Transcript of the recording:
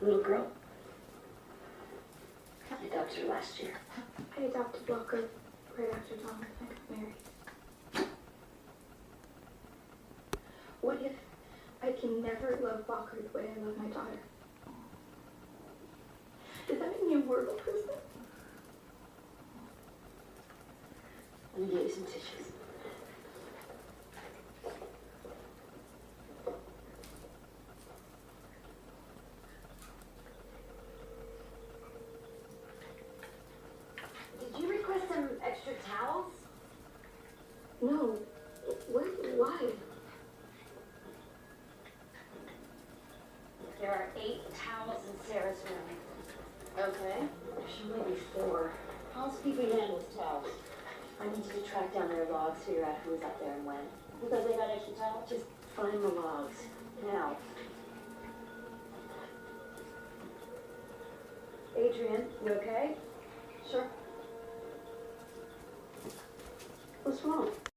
Little girl? I adopted her last year. I adopted Walker right after Tom and I got married. What if I can never love Walker the way I love my daughter? Does that make me a horrible person? Let me get you some tissues. Did you request some extra towels? No. Why? There are 8 towels in Sarah's room. Okay. There should only be 4. Housekeeping handles towels. I need you to track down their logs, figure out who was up there and when. Because they got extra towels? Just find the logs. Now. Adrian, you okay? Sure. What's wrong?